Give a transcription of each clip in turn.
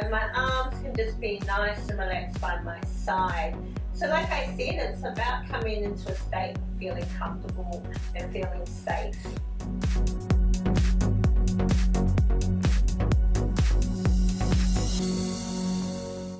and my arms can just be nice and relaxed by my side. So like I said, it's about coming into a state of feeling comfortable and feeling safe.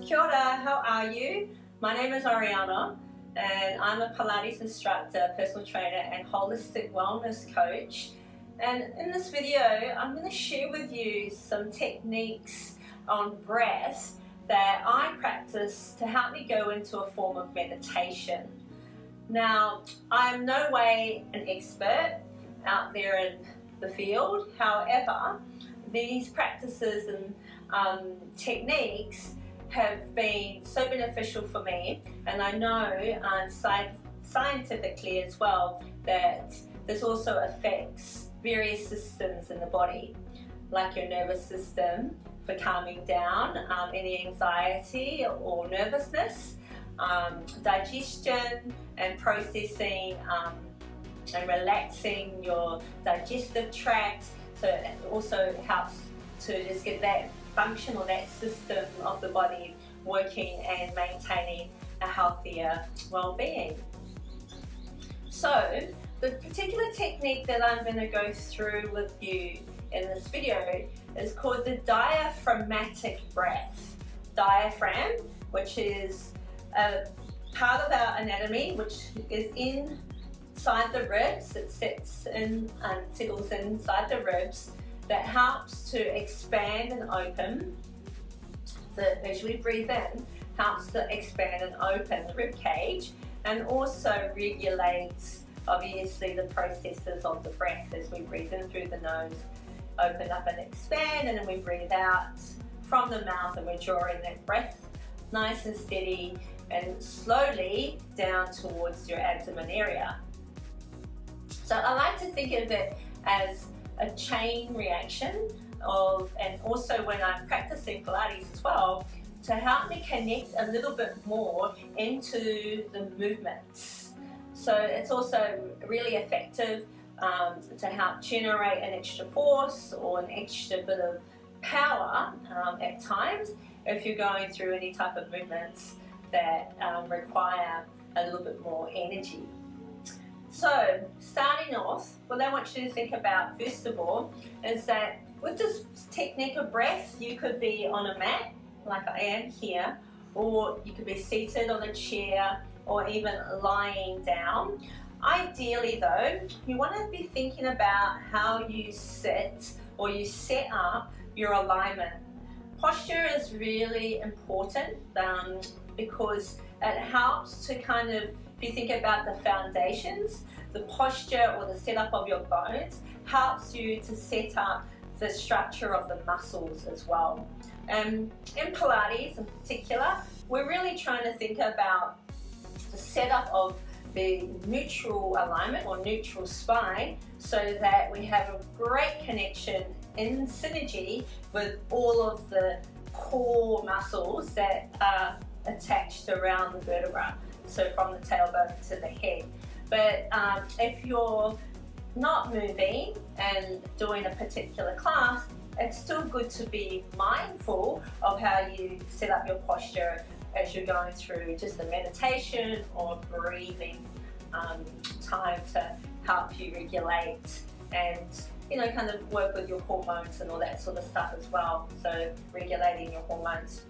Kia ora, how are you? My name is Oriana and I'm a Pilates instructor, personal trainer and holistic wellness coach. And in this video, I'm going to share with you some techniques on breath that I practice to help me go into a form of meditation. Now, I'm no way an expert out there in the field. However, these practices and techniques have been so beneficial for me, and I know scientifically as well that this also affects various systems in the body, like your nervous system for calming down any anxiety or nervousness, digestion and processing and relaxing your digestive tract. So it also helps to just get that function or that system of the body working and maintaining a healthier well-being. So the particular technique that I'm going to go through with you in this video is called the diaphragmatic breath. Diaphragm, which is a part of our anatomy which is inside the ribs. It sits in and settles inside the ribs, that helps to expand and open. As we breathe in, helps to expand and open the rib cage, and also regulates obviously the processes of the breath as we breathe in through the nose, open up and expand, and then we breathe out from the mouth and we're drawing that breath nice and steady and slowly down towards your abdomen area. So I like to think of it as a chain reaction and also when I'm practicing Pilates as well, to help me connect a little bit more into the movements. So it's also really effective to help generate an extra force or an extra bit of power at times if you're going through any type of movements that require a little bit more energy. So starting off, what I want you to think about first of all is that with this technique of breath, you could be on a mat like I am here, or you could be seated on a chair or even lying down. Ideally though, you want to be thinking about how you sit or you set up your alignment. Posture is really important because it helps to kind of, if you think about the foundations, the posture or the setup of your bones helps you to set up the structure of the muscles as well. In Pilates in particular, we're really trying to think about the setup of the neutral alignment or neutral spine so that we have a great connection in synergy with all of the core muscles that are attached around the vertebra, so from the tailbone to the head. But if you're not moving and doing a particular class, it's still good to be mindful of how you set up your posture as you're going through just a meditation or breathing time to help you regulate and, you know, kind of work with your hormones and all that sort of stuff as well. So regulating your hormones.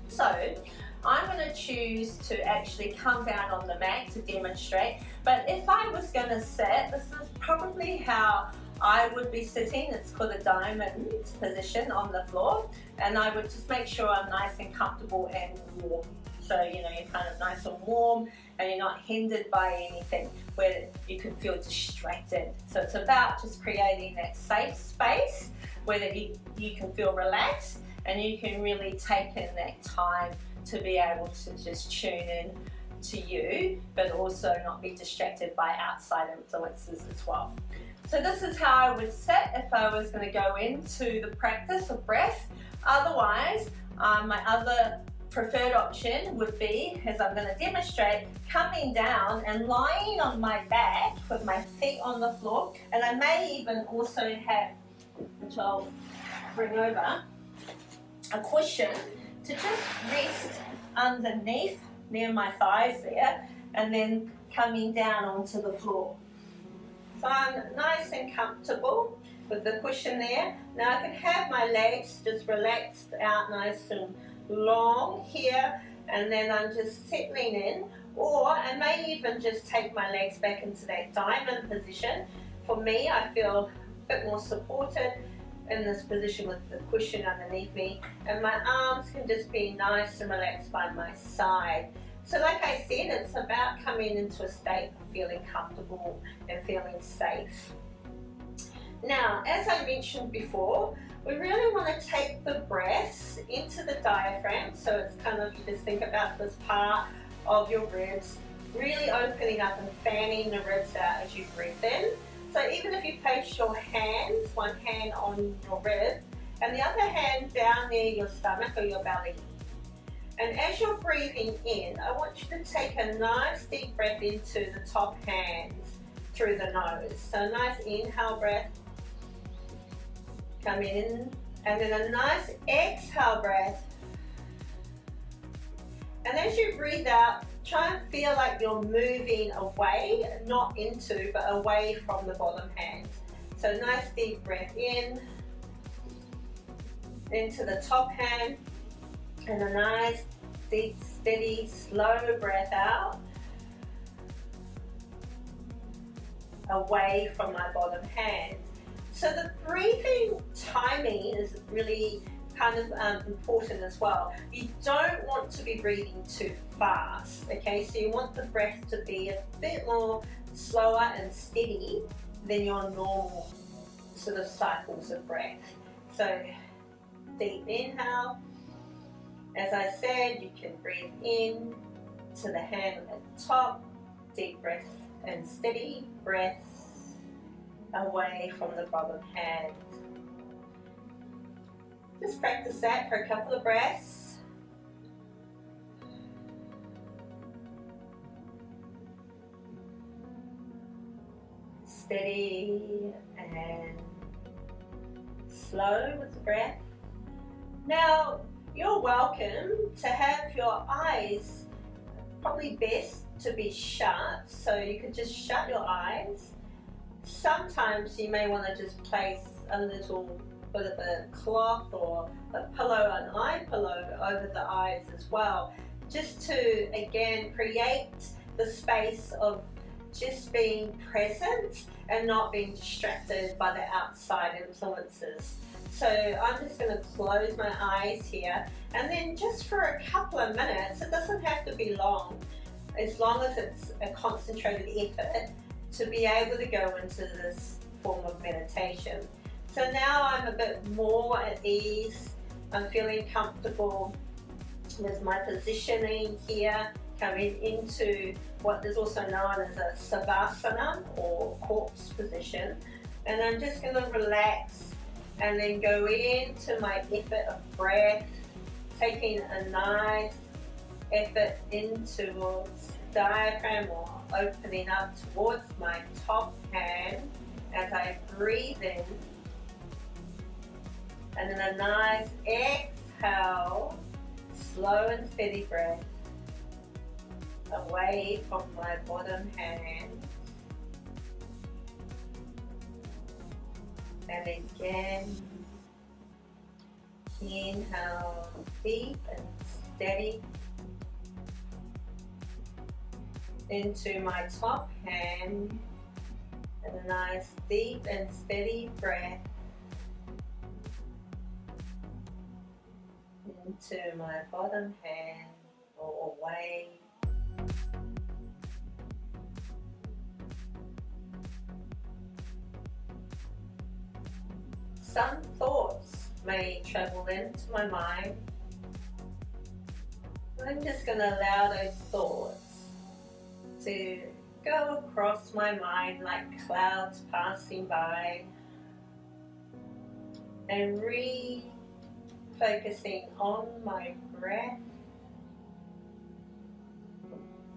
So I'm going to choose to actually come down on the mat to demonstrate, but if I was going to sit, this is probably how I would be sitting. It's called a diamond position on the floor, and I would just make sure I'm nice and comfortable and warm. So, you know, you're kind of nice and warm and you're not hindered by anything where you can feel distracted. So it's about just creating that safe space where you can feel relaxed and you can really take in that time to be able to just tune in to you, but also not be distracted by outside influences as well. So this is how I would sit if I was going to go into the practice of breath. Otherwise, my other preferred option would be, as I'm going to demonstrate, coming down and lying on my back with my feet on the floor, and I may even also have, which I'll bring over, a cushion to just rest underneath near my thighs there, and then coming down onto the floor. So I'm nice and comfortable with the cushion there. Now I can have my legs just relaxed out nice and long here, and then I'm just settling in, or I may even just take my legs back into that diamond position. For me, I feel a bit more supported in this position with the cushion underneath me, and my arms can just be nice and relaxed by my side. So like I said, it's about coming into a state of feeling comfortable and feeling safe. Now, as I mentioned before, we really want to take the breaths into the diaphragm. So it's kind of, you just think about this part of your ribs, really opening up and fanning the ribs out as you breathe in. So even if you place your hands, one hand on your rib and the other hand down near your stomach or your belly. And as you're breathing in, I want you to take a nice deep breath into the top hand through the nose. So a nice inhale breath, come in, and then a nice exhale breath. And as you breathe out, try and feel like you're moving away, not into, but away from the bottom hand. So nice deep breath in, into the top hand, and a nice deep, steady, slow breath out, away from my bottom hand. So the breathing timing is really kind of important as well. You don't want to be breathing too fast, okay? So you want the breath to be a bit more slower and steady than your normal sort of cycles of breath. So deep inhale. As I said, you can breathe in to the hand at the top, deep breath and steady breath away from the bottom hand. Just practice that for a couple of breaths. Steady and slow with the breath. Now, you're welcome to have your eyes probably best to be shut, so you could just shut your eyes. Sometimes you may want to just place a little bit of a cloth or a pillow, an eye pillow over the eyes as well, just to again create the space of just being present and not being distracted by the outside influences. So I'm just going to close my eyes here, and then just for a couple of minutes, it doesn't have to be long, as long as it's a concentrated effort, to be able to go into this form of meditation. So now I'm a bit more at ease. I'm feeling comfortable with my positioning here, coming into what is also known as a Savasana or corpse position. And I'm just going to relax and then go into my effort of breath, taking a nice effort into the diaphragm or opening up towards my top hand as I breathe in. And then a nice exhale, slow and steady breath away from my bottom hand. And again, inhale deep and steady into my top hand, and a nice deep and steady breath into my bottom hand or away. Some thoughts may travel into my mind. I'm just going to allow those thoughts to go across my mind like clouds passing by, and focusing on my breath.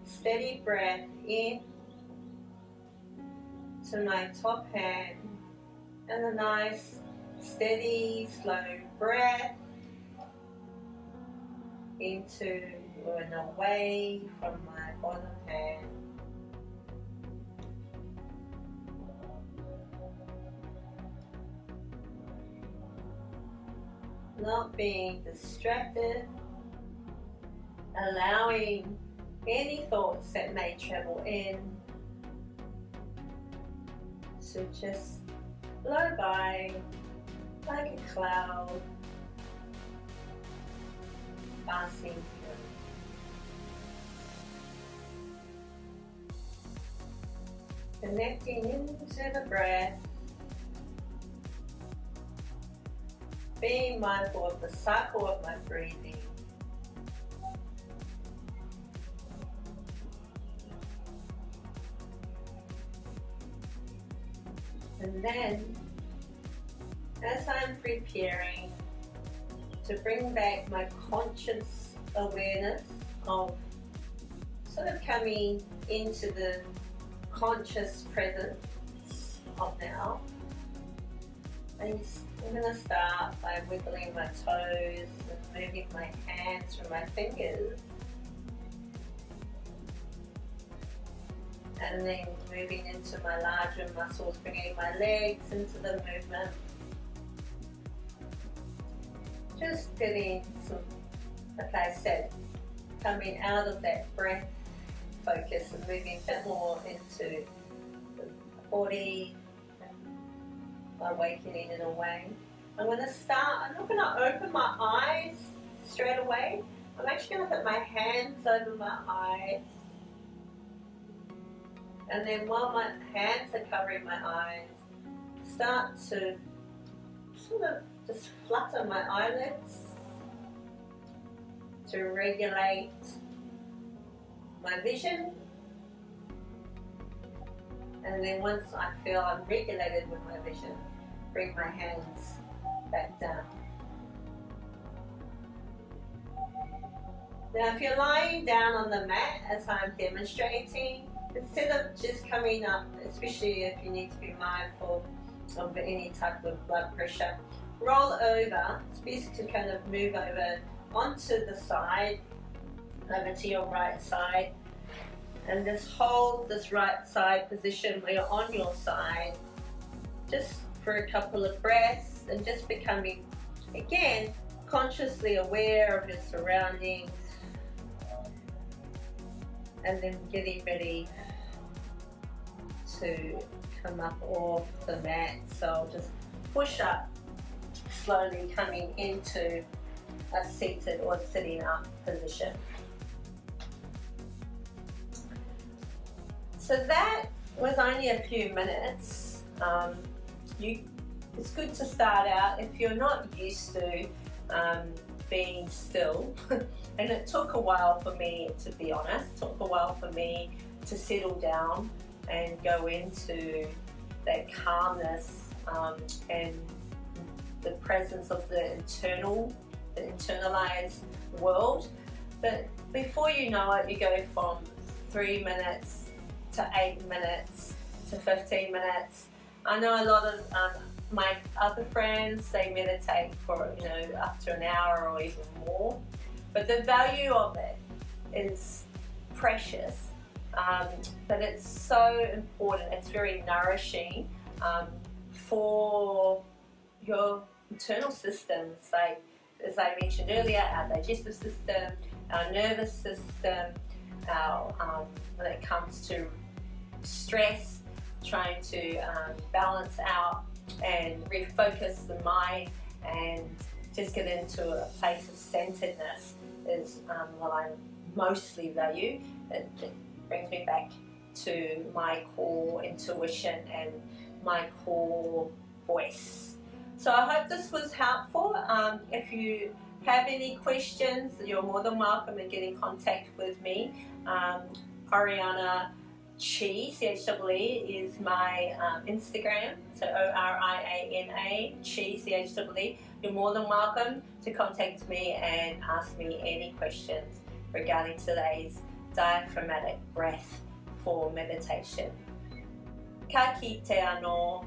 Steady breath in to my top hand, and a nice steady slow breath into and away from my bottom hand. Not being distracted, allowing any thoughts that may travel in to just blow by like a cloud, passing through. Connecting into the breath, being mindful of the cycle of my breathing. And then, as I'm preparing to bring back my conscious awareness of sort of coming into the conscious presence of now, I'm going to start by wiggling my toes and moving my hands from my fingers, and then moving into my larger muscles, bringing my legs into the movement. Just getting some, like I said, coming out of that breath focus and moving a bit more into the body, awakening in a way. I'm going to start, I'm not going to open my eyes straight away. I'm actually going to put my hands over my eyes. And then while my hands are covering my eyes, start to sort of just flutter my eyelids to regulate my vision. And then once I feel I'm regulated with my vision, bring my hands back down. Now if you're lying down on the mat as I'm demonstrating, instead of just coming up, especially if you need to be mindful of any type of blood pressure, roll over. It's best to kind of move over onto the side, over to your right side, and just hold this right side position where you're on your side, just for a couple of breaths, and just becoming, again, consciously aware of your surroundings, and then getting ready to come up off the mat. So just push up, slowly coming into a seated or sitting up position. So that was only a few minutes. It's good to start out if you're not used to being still. And it took a while for me, to be honest, it took a while for me to settle down and go into that calmness and the presence of the internalized world. But before you know it, you go from 3 minutes to 8 minutes to 15 minutes. I know a lot of my other friends, they meditate for up to an hour or even more. But the value of it is precious. But it's so important. It's very nourishing for your internal systems, like as I mentioned earlier, our digestive system, our nervous system, when it comes to stress, trying to balance out and refocus the mind and just get into a place of centeredness is what I mostly value. It brings me back to my core intuition and my core voice. So I hope this was helpful. If you have any questions, you're more than welcome to get in contact with me. Oriana Chee, C-H-E-E, is my Instagram, so O-R-I-A-N-A, Chee, C-H-E-E. You're more than welcome to contact me and ask me any questions regarding today's diaphragmatic breath for meditation. Ka kite anō.